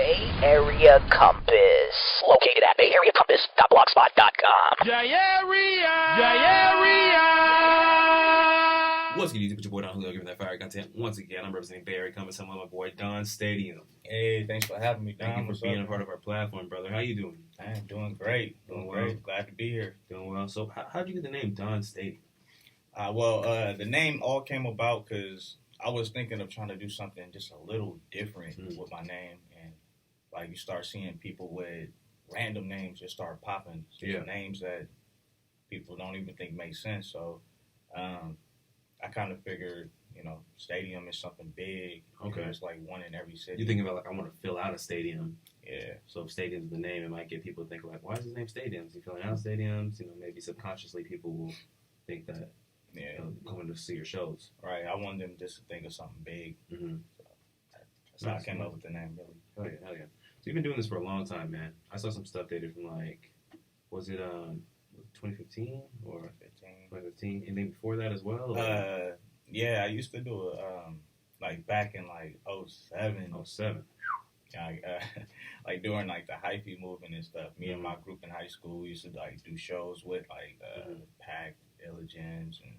Bay Area Compass. Located at BayAreaCompass.blogspot.com. What's good, YouTube? It's your boy Don Julio giving that fire content. Once again, I'm representing Bay Area Compass. I'm with my boy Don Stadium. Hey, thanks for having me, Don. Thank you for being a part of our platform, brother. How you doing? I'm doing great. Doing well. great. Glad to be here. Doing well. So, how'd you get the name Don Stadium? The name all came about because I was thinking of trying to do something just a little different with my name, and like you start seeing people with random names just start popping. Just names that people don't even think make sense. So, I kind of figured, stadium is something big. Okay. It's like one in every city. You think about like I want to fill out a stadium. Yeah. So if stadium's the name, it might get people to think like, why is his name Stadiums? He filling out stadiums. Maybe subconsciously people will think that. Yeah. Coming to see your shows. Right. I wanted them just to think of something big. Mm-hmm. So that's how I came up with the name, really. Hell yeah. So you've been doing this for a long time, man. I saw some stuff dated from was it 2015 or 2015? Anything before that as well? Yeah, I used to do it back in 07. 07. Like during the hyphy movement and stuff. Me and my group in high school, we used to do shows with Pac, Illigence, and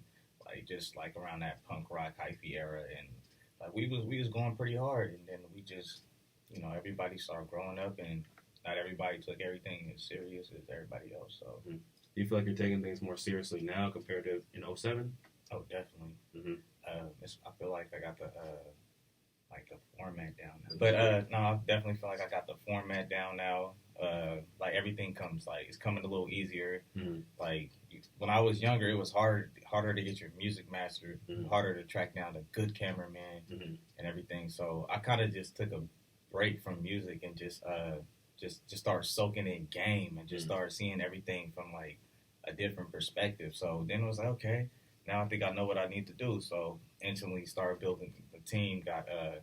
just around that punk rock hyphy era, and we was going pretty hard, and then we just everybody started growing up, and not everybody took everything as serious as everybody else. So do you feel like you're taking things more seriously now compared to in 07? Oh, definitely. Mm-hmm. I feel like I got the format down now. But no, I definitely feel like I got the format down now. Everything comes it's coming a little easier. Mm-hmm. When I was younger, it was harder to get your music mastered, mm-hmm. harder to track down a good cameraman and everything. So I kind of just took a break from music and just start soaking in game and just start seeing everything from a different perspective. So then it was okay, now I think I know what I need to do. So instantly started building the team. Got a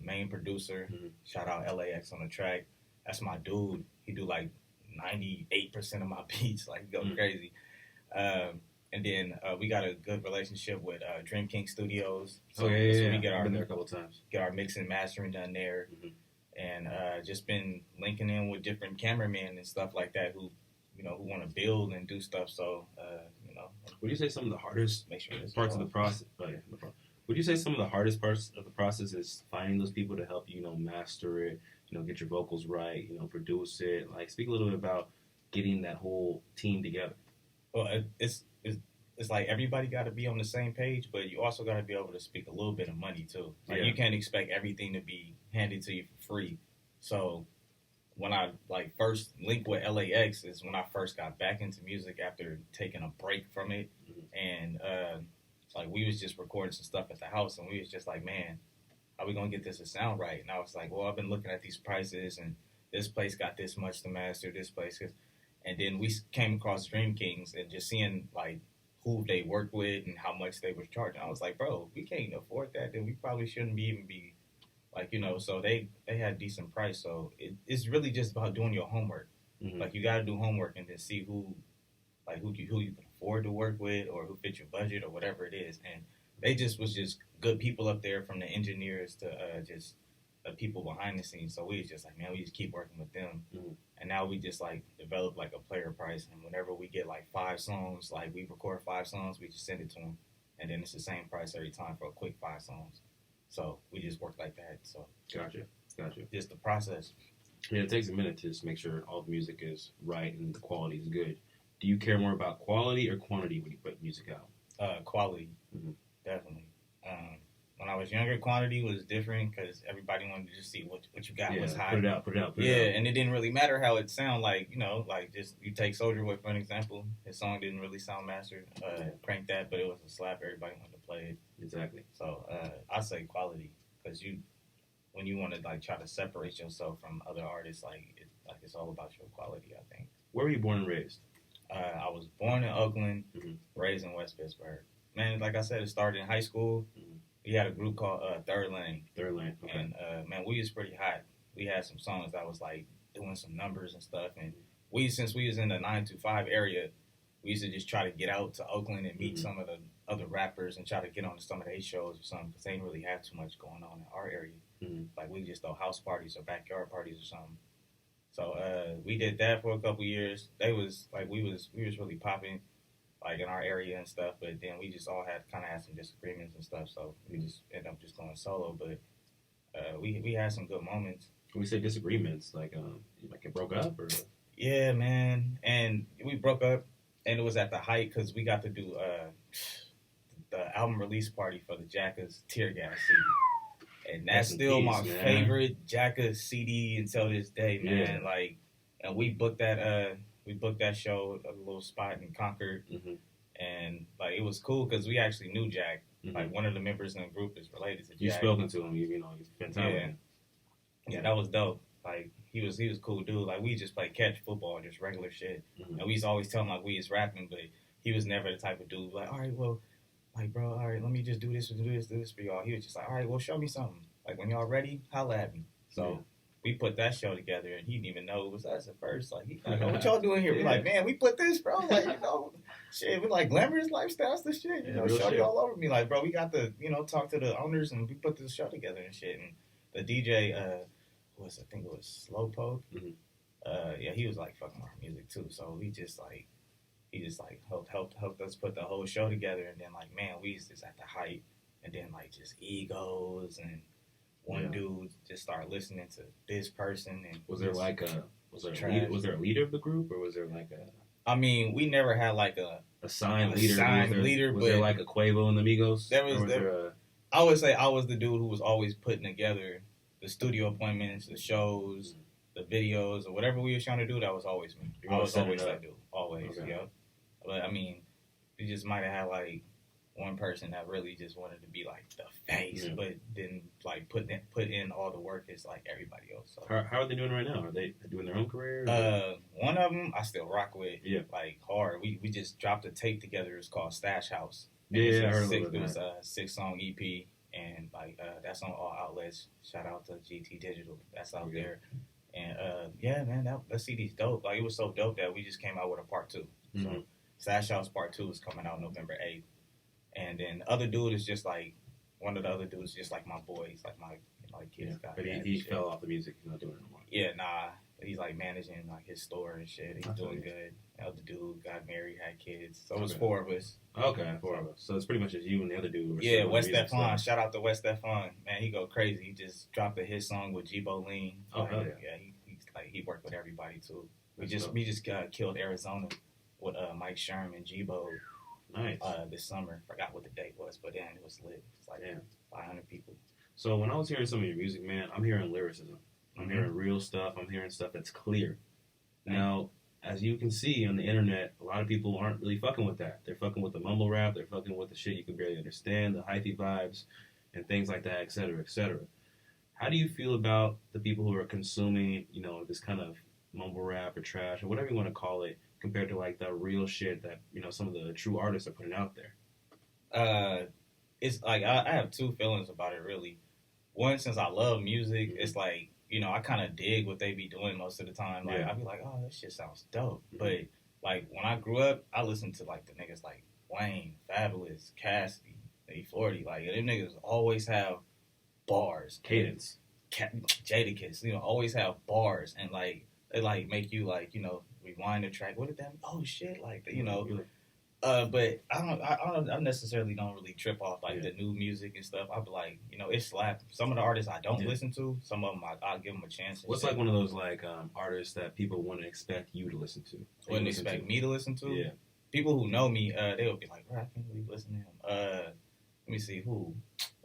main producer. Mm-hmm. Shout out LAX on the track. That's my dude. He do 98% of my beats. He go crazy. And then we got a good relationship with Dream King Studios. So, yeah. So we get I've been there a couple of times. Get our mixing and mastering done there. Mm-hmm. And just been linking in with different cameramen and stuff like that who want to build and do stuff. So, would you say some of the hardest parts of the process? Would you say some of the hardest parts of the process is finding those people to help you, master it, get your vocals right, produce it? Speak a little bit about getting that whole team together. Well, it's everybody got to be on the same page, but you also got to be able to speak a little bit of money too. You can't expect everything to be handed to you for free. So when I first linked with LAX is when I first got back into music after taking a break from it, and we was just recording some stuff at the house, and we was just man, how we gonna get this to sound right? And I was well, I've been looking at these prices, and this place got this much to master, this place, and then we came across Dream Kings and just seeing who they worked with and how much they was charging. I was bro, if we can't afford that, then we probably shouldn't even be so they had decent price. So it's really just about doing your homework. Mm-hmm. You got to do homework and then see who you can afford to work with or who fits your budget or whatever it is. And they was just good people up there, from the engineers to just the people behind the scenes. So we was just man, we just keep working with them. Mm-hmm. And now we just develop a player price. And whenever we get 5 songs, we record 5 songs, we just send it to them. And then it's the same price every time for a quick 5 songs. So we just work like that. So Gotcha. Just the process. Yeah, it takes a minute to just make sure all the music is right and the quality is good. Do you care more about quality or quantity when you put music out? Quality, definitely. When I was younger, quantity was different because everybody wanted to just see what you got, what's hot. Put it out. And it didn't really matter how it sounded. Just you take Soulja Boy for an example. His song didn't really sound mastered. Crank That, but it was a slap. Everybody wanted to play it. Exactly. So I say quality because when you want to try to separate yourself from other artists, it's all about your quality, I think. Where were you born and raised? I was born in Oakland, raised in West Pittsburgh. Man, like I said, it started in high school. We had a group called Third Lane. Okay. And, man, we was pretty hot. We had some songs that was, doing some numbers and stuff. And since we was in the 925 area, we used to just try to get out to Oakland and meet some of the other rappers and try to get on some of their shows or something because they ain't really have too much going on in our area. Mm-hmm. Like we just throw house parties or backyard parties or something. So we did that for a couple years. They was like we was really popping like in our area and stuff, but then we just all had some disagreements and stuff. So we just ended up just going solo. But we had some good moments. When we say disagreements, like it broke up or? Yeah, man, and we broke up, and it was at the height because we got to do the album release party for the Jacka's Tear Gas CD, and that's still my favorite Jacka CD until this day, man. Yeah. Like, and we booked that show at a little spot in Concord, and like it was cool because we actually knew Jack. Like one of the members in the group is related to Jack. You've spoken to him, you know, you've spent time with him. Yeah, that was dope. Like he was a cool dude. Like we just played catch football, just regular shit. And we used to always tell him like we was rapping, but he was never the type of dude like, all right, well, like bro, all right, let me just do this for y'all. He was just like, all right, well, show me something. Like when y'all ready, holla at me. So we put that show together, and he didn't even know it was us at first. Like he like, oh, what y'all doing here? We're like, man, we put this, bro. Like shit, we like glamorous lifestyles, this shit. Shorty all over me. Like, bro, we got to talk to the owners, and we put this show together and shit. And the DJ, I think it was Slowpoke. Yeah, he was like fucking our music too. So he just helped us put the whole show together. And then like, man, we was just at the height, and then like just egos and. One dude just started listening to this person, and was there a leader of the group, or was there like a? I mean, we never had like a signed leader. Was but there like a Quavo and the Migos? I would say I was the dude who was always putting together the studio appointments, the shows, the videos, or whatever we were trying to do. That was always me. I was always that dude, always. Okay. Yep. But I mean, we just might have had like. One person that really just wanted to be like the face, but didn't like put in all the work as like everybody else. So. How are they doing right now? Are they doing their own career? One of them I still rock with, like hard. We just dropped a tape together. It's called Stash House. I heard about that. It was a 6-song EP, and like that's on all outlets. Shout out to GT Digital. That's out there. And yeah, man, that CD's dope. Like it was so dope that we just came out with a part 2. So Stash House Part 2 is coming out November 8th. And then the other dude is just like, one of the other dudes just like my boy. He's like my kid's guy. But he fell off the music. He's not doing it anymore. Yeah, nah. He's like managing like his store and shit. He's doing good. The other dude got married, had kids. So it was 4 of us. Okay, 4 of us. So it's pretty much just you and the other dude. Yeah, West Stefan. Shout out to West Stefan. Man, he go crazy. He just dropped a hit song with G-Bo Lean. Oh, hell yeah. Yeah, he worked with everybody too. We just killed Arizona with Mike Sherman, G-Bo. Nice. This summer, forgot what the date was, but then it was lit. It's like 500 people. So when I was hearing some of your music, man, I'm hearing lyricism. I'm hearing real stuff. I'm hearing stuff that's clear. Now, as you can see on the internet, a lot of people aren't really fucking with that. They're fucking with the mumble rap. They're fucking with the shit you can barely understand, the hyphy vibes, and things like that, et cetera, et cetera. How do you feel about the people who are consuming, this kind of mumble rap or trash or whatever you want to call it, compared to like the real shit that some of the true artists are putting out there? It's like I have 2 feelings about it really. One, since I love music, it's like I kind of dig what they be doing most of the time. Like I be like, oh, that shit sounds dope. But like when I grew up, I listened to like the niggas like Wayne, Fabulous, Cassidy, E40. Like them niggas always have bars, cadence, Jadakiss. Always have bars, and like they like make you like rewind the track. What did that mean? Oh shit! Like but I necessarily don't really trip off like the new music and stuff. I be like, it slap. Some of the artists I don't listen to. Some of them I'll give them a chance. What's like one of those like artists that people wouldn't expect you to listen to? Wouldn't expect me to listen to? Yeah. People who know me, they would be like, bro, I can't believe you listen to him. Let me see who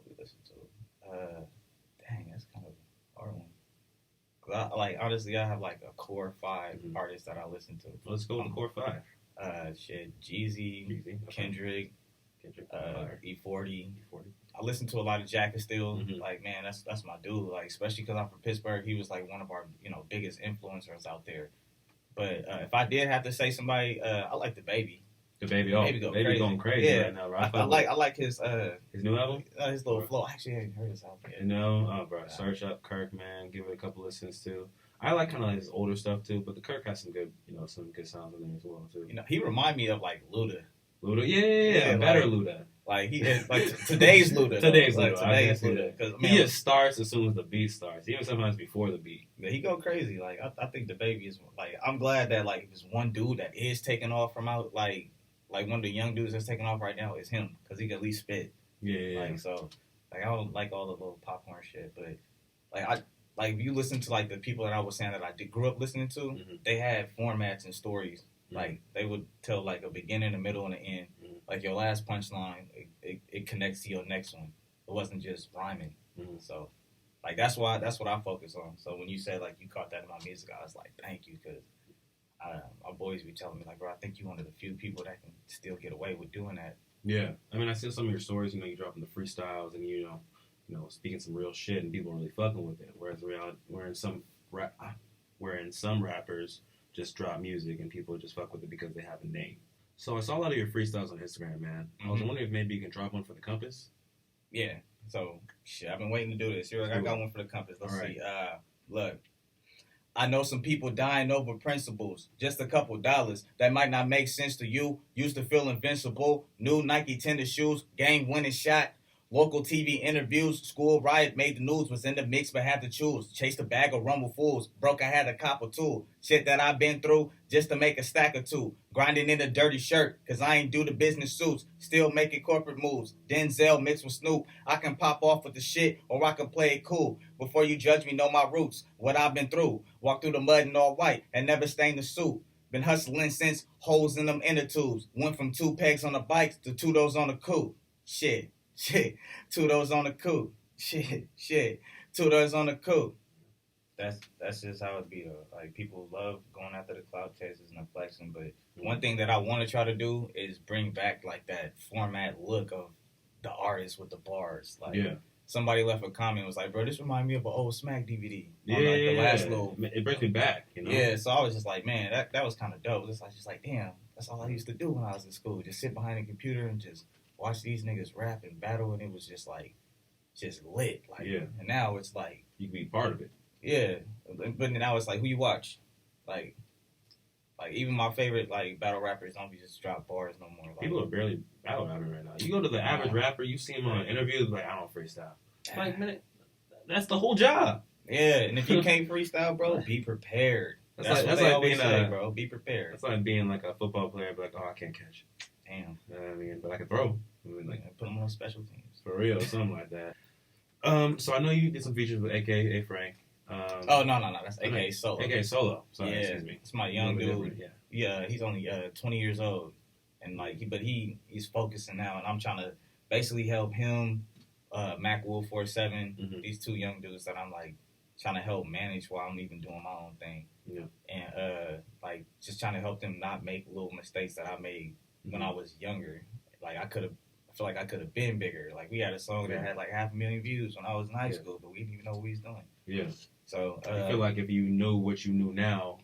we listen to. Dang, that's kind of a hard one. Honestly, I have like a core 5 artists that I listen to. Let's go with the core 5. Jeezy, okay. Kendrick, E40. I listen to a lot of Jacka still. Like, man, that's my dude. Like, especially because I'm from Pittsburgh, he was like one of our biggest influencers out there. But if I did have to say somebody, I like the Baby. The Baby going crazy right now, right? I like his new album, his little flow. Actually, I haven't heard his album yet. Bro, search up Kirk, man. Give it a couple listens too. I like kind of like his older stuff too, but the Kirk has some good sounds in there as well too. He remind me of like Luda. Yeah, better like, Luda. Like he is today's Luda. Today's like, Luda. Today's Luda. Because he just starts as soon as the beat starts. Even sometimes before the beat. Yeah, he go crazy. Like I think the baby is like. I'm glad that like there's one dude that is taking off from out like one of the young dudes that's taking off right now is him because he can at least spit. Yeah. Like so, like I don't like all the little popcorn shit, but like if you listen to like the people that I was saying that I grew up listening to, Mm-hmm. they had formats and stories. Mm-hmm. Like they would tell like a beginning, a middle, and an end. Mm-hmm. Like your last punchline, it connects to your next one. It wasn't just rhyming. Mm-hmm. So, like that's what I focus on. So when you said like you caught that in my music, I was like, thank you, because my boys be telling me like, bro, I think you one of the few people that can still get away with doing that. Yeah, I mean, I see some of your stories. You know, you dropping the freestyles, and you know, speaking some real shit, and people are really fucking with it. Whereas some rappers just drop music and people just fuck with it because they have a name. So I saw a lot of your freestyles on Instagram, man. Mm-hmm. I was wondering if maybe you can drop one for the Compass. Yeah. So shit, I've been waiting to do this. Here, I got one for the Compass. Let's see. Look. I know some people dying over principles. Just a couple dollars that might not make sense to you. Used to feel invincible. New Nike tennis shoes. Game winning shot. Local TV interviews. School riot made the news. Was in the mix but had to choose. Chased a bag of rumble fools. Broke I had a cop or two. Shit that I've been through just to make a stack or two. Grinding in a dirty shirt cause I ain't do the business suits. Still making corporate moves. Denzel mixed with Snoop. I can pop off with the shit or I can play it cool. Before you judge me, know my roots. What I've been through. Walk through the mud in all white and never stain the suit. Been hustling since holes in them inner tubes. Went from 2 pegs on the bikes to 2 doors on the coupe. Shit. 2 doors on the coupe. Shit. 2 doors on the coupe. That's just how it be though. Like people love going after the cloud chasers and the flexing, but one thing that I want to try to do is bring back like that format look of the artist with the bars. Like somebody left a comment and was like, "Bro, this reminds me of an old Smack DVD." The last little. It brings me back. You know? Yeah, so I was just like, man, that was kind of dope. It's just like, damn, that's all I used to do when I was in school. Just sit behind a computer and just watch these niggas rap and battle, and it was just like, just lit. Like, and now it's like you can be part of it. Yeah, but now it's like who you watch, like even my favorite like battle rappers don't be just drop bars no more. Like, people are barely battle rapping right now. You go to the average rapper, you see him on interviews like, I don't freestyle. Like, man, that's the whole job. Yeah, and if you can't freestyle, bro, be prepared. That's like being bro. Be prepared. That's like being like a football player, but like, oh, I can't catch. Damn. I mean, but I can throw. I mean, like, put them on special teams for real, something like that. So I know you did some features with AKA Frank. No, that's AKA Solo. AKA Solo. Sorry, yeah, excuse me. It's my young dude. Yeah, he's only 20 years old, and like, he's focusing now, and I'm trying to basically help him, Mac Wolf 47, these two young dudes that I'm like trying to help manage while I'm even doing my own thing. Yeah. And like just trying to help them not make little mistakes that I made when I was younger. Like I feel like I could have been bigger. Like we had a song that had like 500,000 views when I was in high school, but we didn't even know what we was doing. Yeah. So I feel like if you knew what you knew now,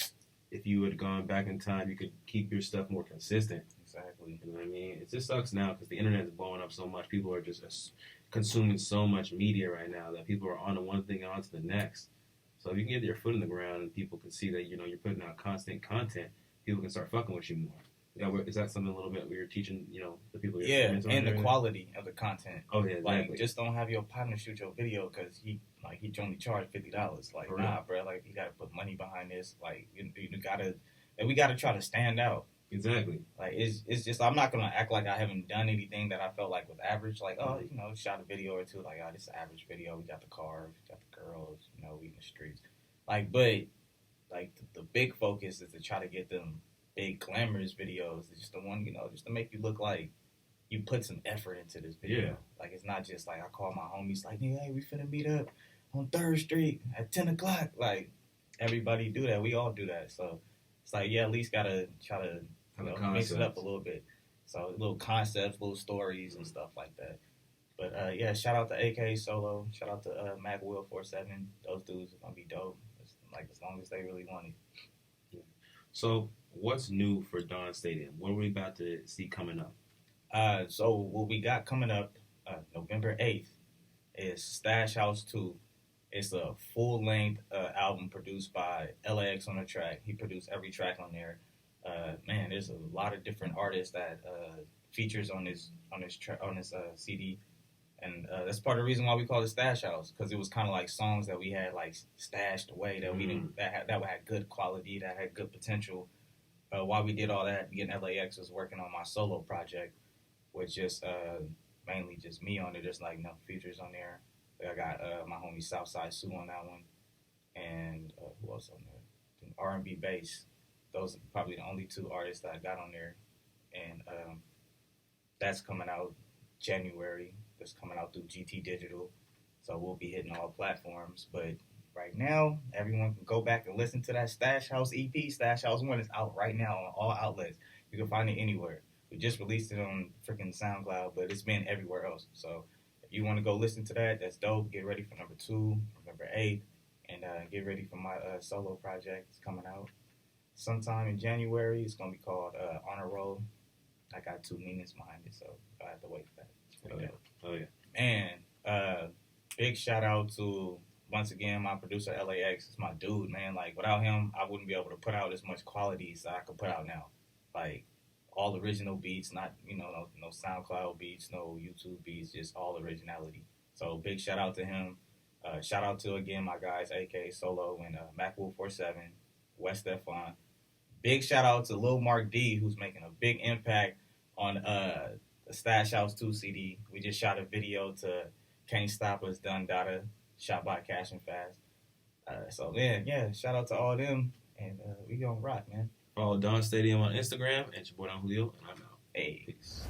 if you had gone back in time, you could keep your stuff more consistent. Exactly. You know what I mean? It just sucks now because the internet is blowing up so much. People are just consuming so much media right now that people are on to one thing and on to the next. So if you can get your foot in the ground and people can see that, you know, you're putting out constant content, people can start fucking with you more. Is that something a little bit where you're teaching, you know, the people you're and the quality of the content. Oh, yeah, exactly. Like, just don't have your partner shoot your video because he only charged $50. Like, nah, bro, like, you got to put money behind this. Like, we got to try to stand out. Exactly. Like, it's just, I'm not going to act like I haven't done anything that I felt like was average. Like, oh, you know, shot a video or two. Like, oh, this is an average video. We got the cars, we got the girls, you know, we in the streets. Like, but, like, the big focus is to try to get them big glamorous videos. It's just the one, you know, just to make you look like you put some effort into this video. Yeah. Like, it's not just like I call my homies like, hey, we finna meet up on 3rd Street at 10 o'clock. Like, everybody do that. We all do that. So, it's like, at least gotta try to mix it up a little bit. So, little concepts, little stories and stuff like that. But, shout out to AK Solo. Shout out to Mac Will 47. Those dudes are gonna be dope. As long as they really want it. Yeah. So, what's new for Dawn Stadium? What are we about to see coming up? So what we got coming up November 8th is Stash House 2. It's a full-length album produced by LAX on the track. He produced every track on there. Man, there's a lot of different artists that features on this CD, and that's part of the reason why we call it Stash House, because it was kind of like songs that we had like stashed away that we didn't that had good quality, that had good potential. While we did all that, again, LAX was working on my solo project, which just mainly just me on it. There's like no features on there. I got my homie Southside Sue on that one, and who else on there? R&B bass. Those are probably the only two artists that I got on there, and that's coming out January. That's coming out through GT Digital, so we'll be hitting all platforms. But right now, everyone can go back and listen to that Stash House EP. Stash House 1 is out right now on all outlets. You can find it anywhere. We just released it on freaking SoundCloud, but it's been everywhere else. So if you want to go listen to that, that's dope. Get ready for number 2, November 8th, and get ready for my solo project. It's coming out sometime in January. It's going to be called Honor Roll. I got 2 meanings behind it, so I have to wait for that. Oh yeah. Man, big shout out to, once again, my producer LAX. It's my dude, man. Like, without him, I wouldn't be able to put out as much quality as I could put out now. Like, all original beats, not, no SoundCloud beats, no YouTube beats, just all originality. So big shout out to him. Shout out to, again, my guys, AK Solo and MacWolf47, West Stefan. Big shout out to Lil Mark D, who's making a big impact on the Stash House 2 CD. We just shot a video to Can't Stop Us, Done Dada, shot by Cash and Fast. So, man, yeah, shout out to all them, and we gonna rock, man. Follow Don Stadium on Instagram, and your boy Don Julio, and I'm out. Hey. Peace.